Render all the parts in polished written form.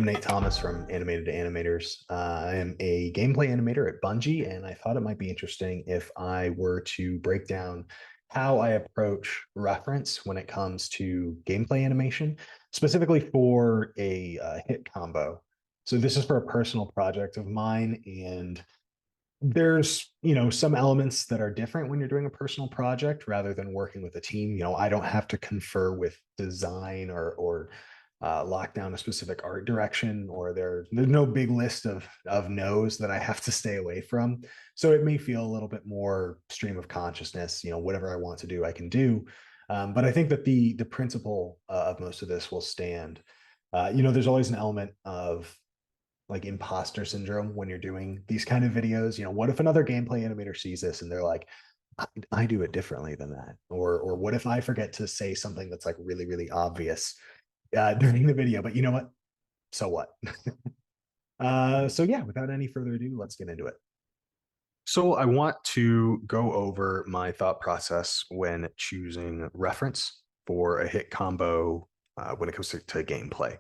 I'm Nate Thomas from Animated Animators. I am a gameplay animator at Bungie, and I thought it might be interesting if I were to break down how I approach reference when it comes to gameplay animation, specifically for a hit combo. So this is for a personal project of mine, and there's some elements that are different when you're doing a personal project rather than working with a team. I don't have to confer with design or lock down a specific art direction, or there's no big list of no's that I have to stay away from. So it may feel a little bit more stream of consciousness. Whatever I want to do I can do. But I think that the principle of most of this will stand. There's always an element of like imposter syndrome when you're doing these kind of videos. What if another gameplay animator sees this and they're like, I do it differently than that? Or what if I forget to say something that's like really, really obvious during the video? But you know what? So what? So yeah, without any further ado, let's get into it. So I want to go over my thought process when choosing reference for a hit combo when it comes to gameplay.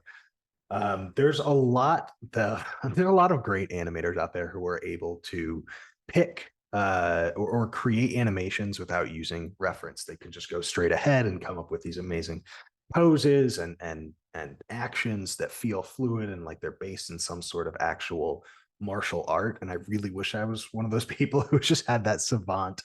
There's a lot there are a lot of great animators out there who are able to pick or create animations without using reference. They can just go straight ahead and come up with these amazing poses and actions that feel fluid and like they're based in some sort of actual martial art. And I really wish I was one of those people who just had that savant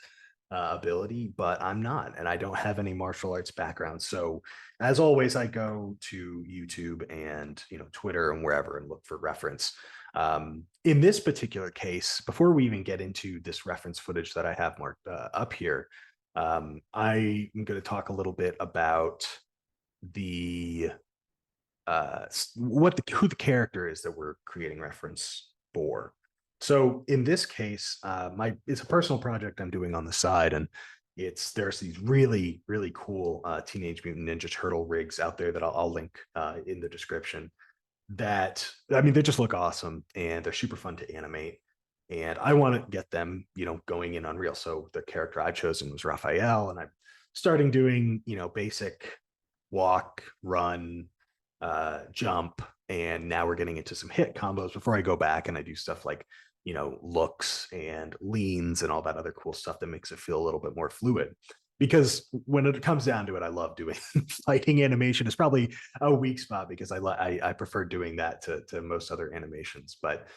ability, but I'm not, and I don't have any martial arts background. So, as always, I go to YouTube and Twitter and wherever and look for reference. In this particular case, before we even get into this reference footage that I have marked up here, I'm going to talk a little bit about the who the character is that we're creating reference for. So in this case, it's a personal project I'm doing on the side, and there's these really really cool Teenage Mutant Ninja Turtle rigs out there that I'll link in the description. That I mean, they just look awesome and they're super fun to animate. And I want to get them, going in Unreal. So the character I've chosen was Raphael, and I'm starting doing, basic walk, run, jump, and now we're getting into some hit combos before I go back and I do stuff like looks and leans and all that other cool stuff that makes it feel a little bit more fluid. Because when it comes down to it, I love doing fighting animation. Is probably a weak spot because I prefer doing that to most other animations, but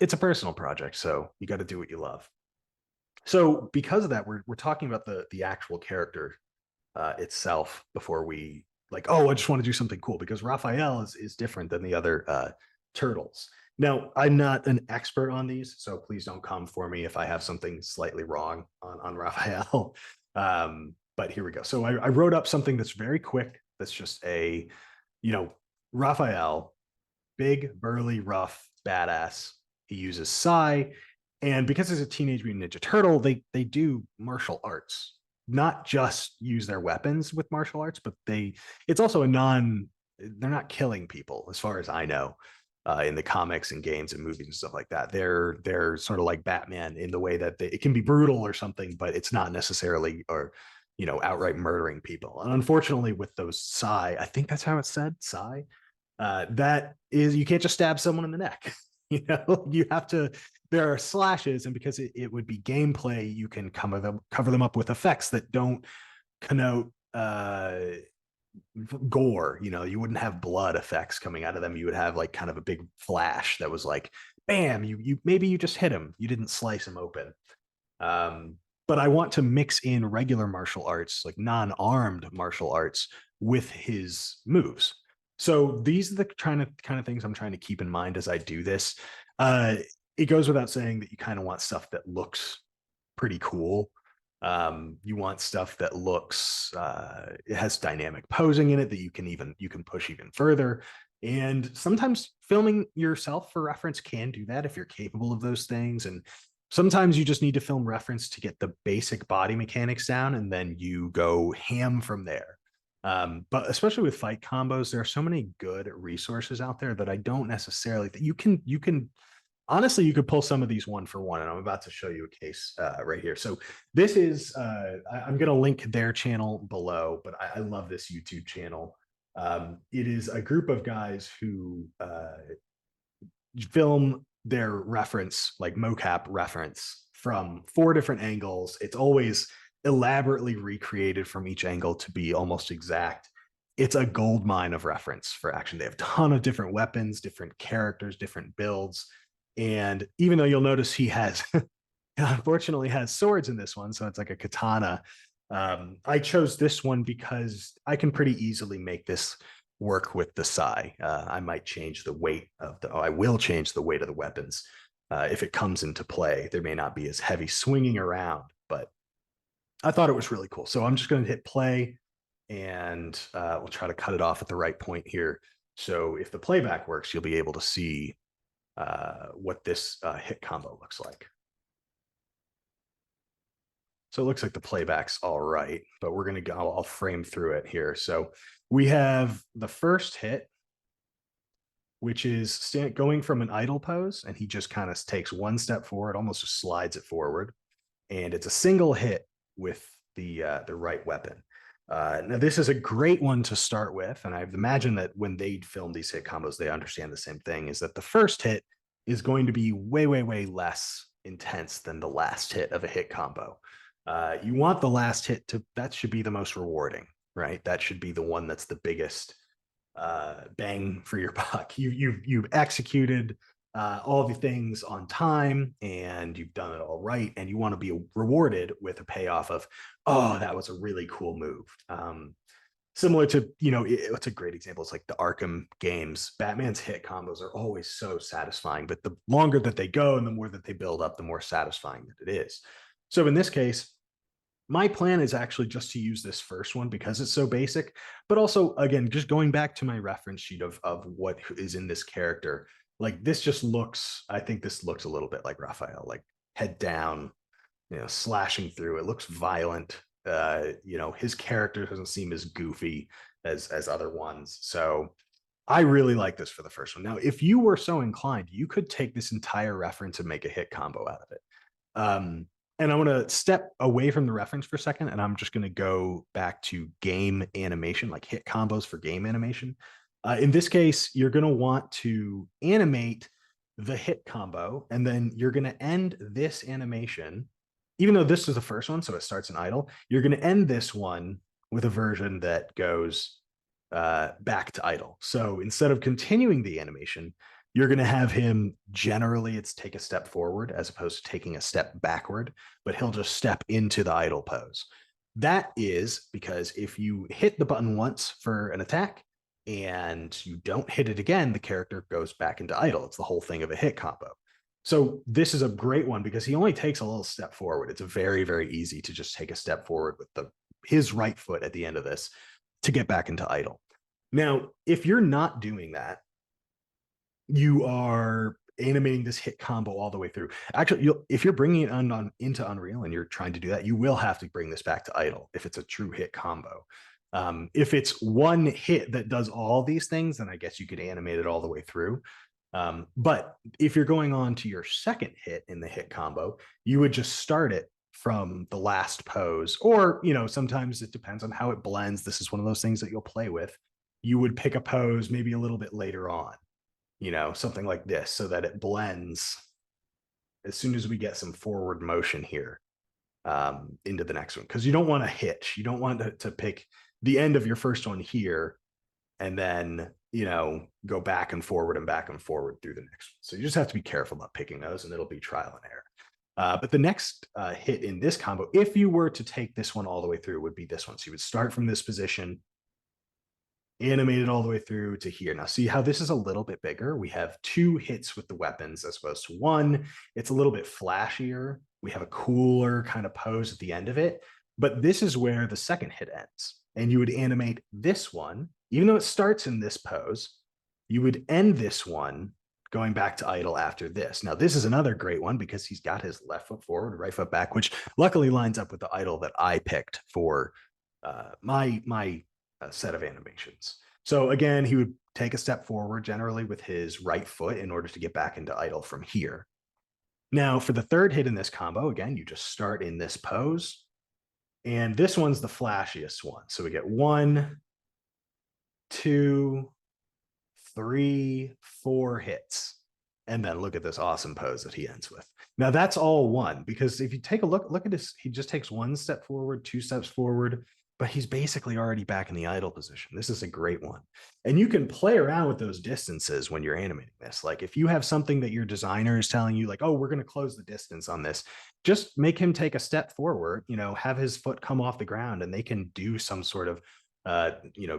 it's a personal project, so you got to do what you love. So because of that, we're talking about the actual character itself before we like, oh, I just want to do something cool, because Raphael is different than the other turtles. Now, I'm not an expert on these, so please don't come for me if I have something slightly wrong on Raphael. But here we go. So I wrote up something that's very quick. That's just Raphael, big, burly, rough, badass. He uses Psy, and because it's a Teenage Mutant Ninja Turtle, they do martial arts, not just use their weapons with martial arts, but it's also they're not killing people as far as I know. In the comics and games and movies and stuff like that, they're sort of like Batman in the way that it can be brutal or something, but it's not necessarily or outright murdering people. And unfortunately, with those Psy, I think that's how it's said, Psy. That is, you can't just stab someone in the neck. You have to. There are slashes, and because it would be gameplay, you can cover them up with effects that don't connote gore. You wouldn't have blood effects coming out of them. You would have like kind of a big flash that was like, bam, you maybe you just hit him, you didn't slice him open. But I want to mix in regular martial arts, like non-armed martial arts, with his moves. So these are the kind of things I'm trying to keep in mind as I do this. It goes without saying that you kind of want stuff that looks pretty cool. You want stuff that looks it has dynamic posing in it that you can push even further. And sometimes filming yourself for reference can do that if you're capable of those things. And sometimes you just need to film reference to get the basic body mechanics down, and then you go ham from there. But especially with fight combos, there are so many good resources out there that I don't necessarily that you can honestly, you could pull some of these one for one, and I'm about to show you a case right here. So this is I'm going to link their channel below, but I love this YouTube channel. It is a group of guys who film their reference, like mocap reference, from four different angles. It's always elaborately recreated from each angle to be almost exact. It's a gold mine of reference for action. They have a ton of different weapons, different characters, different builds. And even though you'll notice he has, unfortunately, has swords in this one, so it's like a katana. I chose this one because I can pretty easily make this work with the Sai. I might change the weight of the, I will change the weight of the weapons if it comes into play. There may not be as heavy swinging around, but I thought it was really cool. So I'm just going to hit play and we'll try to cut it off at the right point here. So if the playback works, you'll be able to see what this hit combo looks like. So it looks like the playback's all right, but we're going to go, I'll frame through it here. So we have the first hit, which is going from an idle pose, and he just kind of takes one step forward, almost just slides it forward, and it's a single hit with the right weapon. Now this is a great one to start with, and I imagine that when they film these hit combos, they understand the same thing: is that the first hit is going to be way less intense than the last hit of a hit combo. You want the last hit to that should be the most rewarding, right? That should be the one that's the biggest bang for your buck. You've executed all the things on time and you've done it all right, and you want to be rewarded with a payoff of, oh, that was a really cool move. Similar to, it's a great example. It's like the Arkham games. Batman's hit combos are always so satisfying, but the longer that they go and the more that they build up, the more satisfying that it is. So in this case, my plan is actually just to use this first one because it's so basic, but also, again, just going back to my reference sheet of what is in this character, like this just looks, I think this looks a little bit like Raphael, like head down, slashing through. It looks violent. His character doesn't seem as goofy as other ones. So I really like this for the first one. Now, if you were so inclined, you could take this entire reference and make a hit combo out of it. Um, and I want to step away from the reference for a second, and I'm just going to go back to game animation, like hit combos for game animation. In this case, you're going to want to animate the hit combo, and then you're going to end this animation. Even though this is the first one, so it starts in idle, you're going to end this one with a version that goes back to idle. So instead of continuing the animation, you're going to have him generally it's take a step forward as opposed to taking a step backward, but he'll just step into the idle pose. That is because if you hit the button once for an attack and you don't hit it again, the character goes back into idle. It's the whole thing of a hit combo. So this is a great one because he only takes a little step forward. It's very easy to just take a step forward with his right foot at the end of this to get back into idle. Now, if you're not doing that, you are animating this hit combo all the way through. Actually, if you're bringing it into Unreal and you're trying to do that, you will have to bring this back to idle if it's a true hit combo. If it's one hit that does all these things, then I guess you could animate it all the way through. But if you're going on to your second hit in the hit combo, you would just start it from the last pose, or sometimes it depends on how it blends. This is one of those things that you'll play with. You would pick a pose maybe a little bit later on, something like this, so that it blends as soon as we get some forward motion here into the next one. Because you don't want to hitch. You don't want to pick the end of your first one here and then, go back and forward through the next one. So you just have to be careful about picking those, and it'll be trial and error. But the next hit in this combo, if you were to take this one all the way through, would be this one. So you would start from this position, animated all the way through to here. Now, see how this is a little bit bigger? We have two hits with the weapons as opposed to one. It's a little bit flashier. We have a cooler kind of pose at the end of it. But this is where the second hit ends. And you would animate this one, even though it starts in this pose, you would end this one going back to idle after this. Now, this is another great one because he's got his left foot forward, right foot back, which luckily lines up with the idle that I picked for my set of animations. So again, he would take a step forward generally with his right foot in order to get back into idle from here. Now, for the third hit in this combo, again, you just start in this pose. And this one's the flashiest one. So we get 1, 2, 3, 4 hits. And then look at this awesome pose that he ends with. Now that's all one, because if you take a look at this, he just takes 1 step forward, 2 steps forward, but he's basically already back in the idle position. This is a great one. And you can play around with those distances when you're animating this. Like if you have something that your designer is telling you, like, oh, we're going to close the distance on this, just make him take a step forward, have his foot come off the ground, and they can do some sort of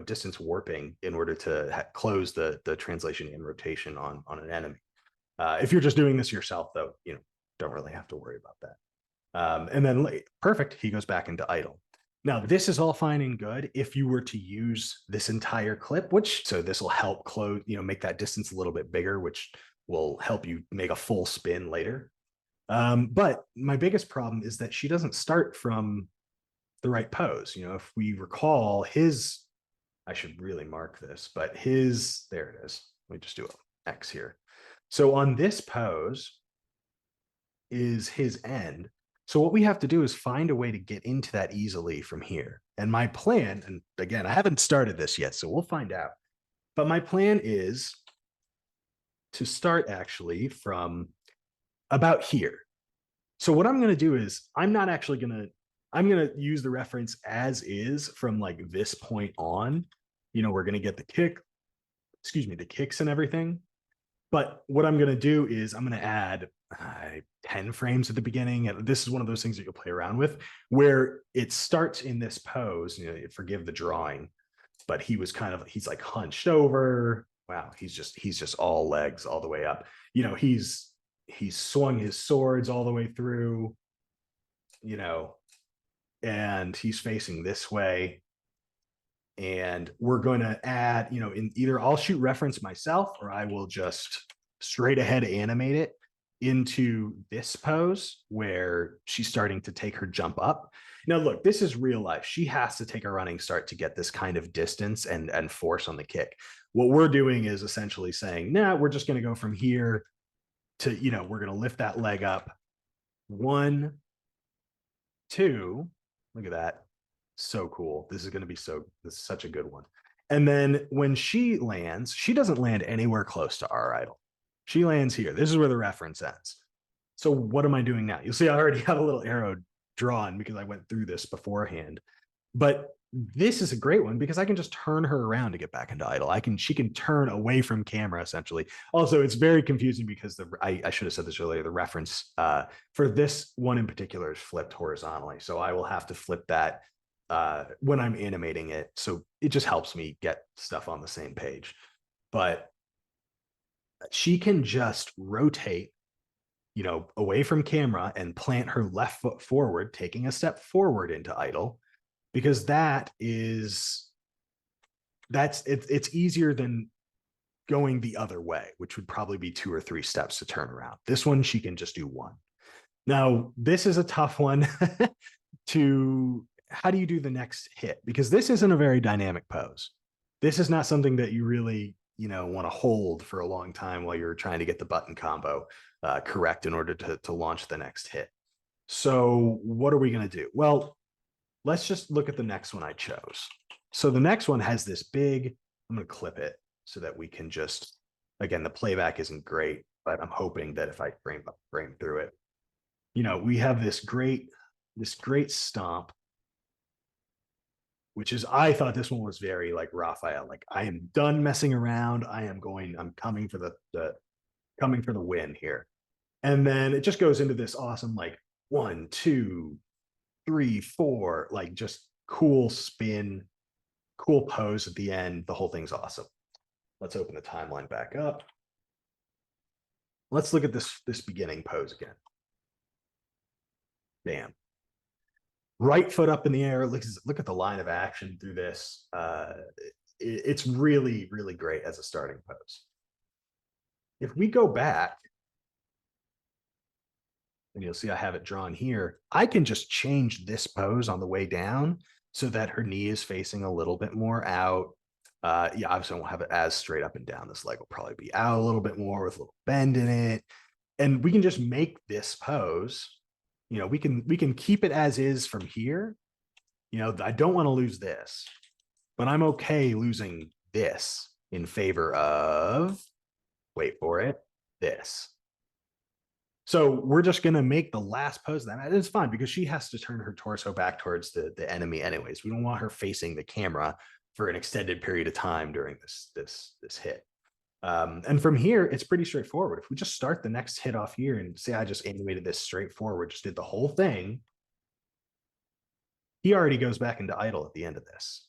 distance warping in order to close the translation and rotation on an enemy. If you're just doing this yourself, though, don't really have to worry about that. And then perfect, he goes back into idle. Now, this is all fine and good if you were to use this entire clip, so this will help close, make that distance a little bit bigger, which will help you make a full spin later. But my biggest problem is that she doesn't start from the right pose. If we recall I should really mark this, but there it is. Let me just do an X here. So on this pose is his end. So what we have to do is find a way to get into that easily from here. And my plan, and again, I haven't started this yet, so we'll find out. But my plan is to start actually from about here. So what I'm going to do is I'm going to use the reference as is from like this point on. We're going to get the kicks and everything. But what I'm going to do is I'm going to add 10 frames at the beginning. And this is one of those things that you'll play around with, where it starts in this pose. Forgive the drawing, but he's like hunched over. Wow, he's just all legs all the way up. He's swung his swords all the way through, and he's facing this way. And we're going to add, in either I'll shoot reference myself or I will just straight ahead animate it into this pose where she's starting to take her jump up. Now, look, this is real life. She has to take a running start to get this kind of distance and force on the kick. What we're doing is essentially saying, nah, we're just going to go from here to, we're going to lift that leg up. 1, 2, look at that. So cool. This is such a good one. And then when she lands, she doesn't land anywhere close to our idle. She lands here. This is where the reference ends. So what am I doing now? You'll see I already have a little arrow drawn because I went through this beforehand. But this is a great one because I can just turn her around to get back into idle. She can turn away from camera essentially. Also, it's very confusing because I should have said this earlier. The reference for this one in particular is flipped horizontally. So I will have to flip that when I'm animating it. So it just helps me get stuff on the same page. But she can just rotate, away from camera and plant her left foot forward, taking a step forward into idle, because it's easier than going the other way, which would probably be 2 or 3 steps to turn around. This one, she can just do 1. Now, this is a tough one how do you do the next hit? Because this isn't a very dynamic pose. This is not something that you really, want to hold for a long time while you're trying to get the button combo correct in order to launch the next hit. So what are we going to do? Well, let's just look at the next one I chose. So the next one has this big, I'm going to clip it so that we can again, the playback isn't great, but I'm hoping that if I frame through it, we have this great stomp, which is, I thought this one was very like Raphael, like I am done messing around. I'm coming for the win here. And then it just goes into this awesome, like 1, 2, 3, 4, like just cool spin, cool pose at the end. The whole thing's awesome. Let's open the timeline back up. Let's look at this beginning pose again. Bam. Right foot up in the air. Look at the line of action through this. It's really, really great as a starting pose. If we go back, and you'll see I have it drawn here, I can just change this pose on the way down so that her knee is facing a little bit more out. Obviously I won't have it as straight up and down. This leg will probably be out a little bit more with a little bend in it. And we can just make this pose. We can keep it as is from here. I don't want to lose this, but I'm okay losing this in favor of, wait for it, this. So we're just going to make the last pose of that. And it's fine because she has to turn her torso back towards the enemy anyways. We don't want her facing the camera for an extended period of time during this hit. And from here, it's pretty straightforward. If we just start the next hit off here and say I just animated this straightforward, just did the whole thing, he already goes back into idle at the end of this.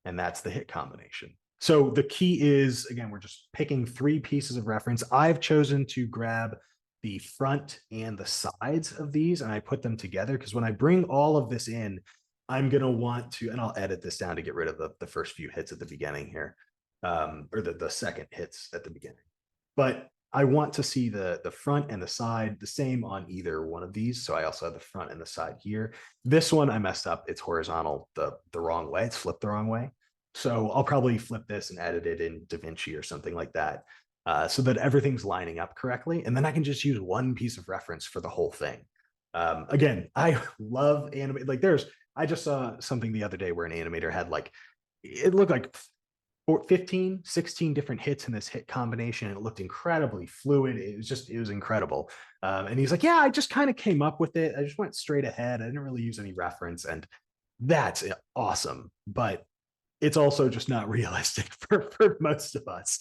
And that's the hit combination. So the key is, again, we're just picking 3 pieces of reference. I've chosen to grab the front and the sides of these, and I put them together because when I bring all of this in, I'm going to want to, and I'll edit this down to get rid of the first few hits at the beginning here, or the second hits at the beginning. But I want to see the front and the side the same on either one of these. So I also have the front and the side here. This one I messed up. It's horizontal the wrong way. It's flipped the wrong way. So I'll probably flip this and edit it in DaVinci or something like that, so that everything's lining up correctly. And then I can just use one piece of reference for the whole thing. Again, I love animate. Like I just saw something the other day where an animator had like, it looked like 15, 16 different hits in this hit combination. It looked incredibly fluid. It was incredible. And he's like, yeah, I just kind of came up with it. I just went straight ahead. I didn't really use any reference. And that's awesome. But it's also just not realistic for most of us.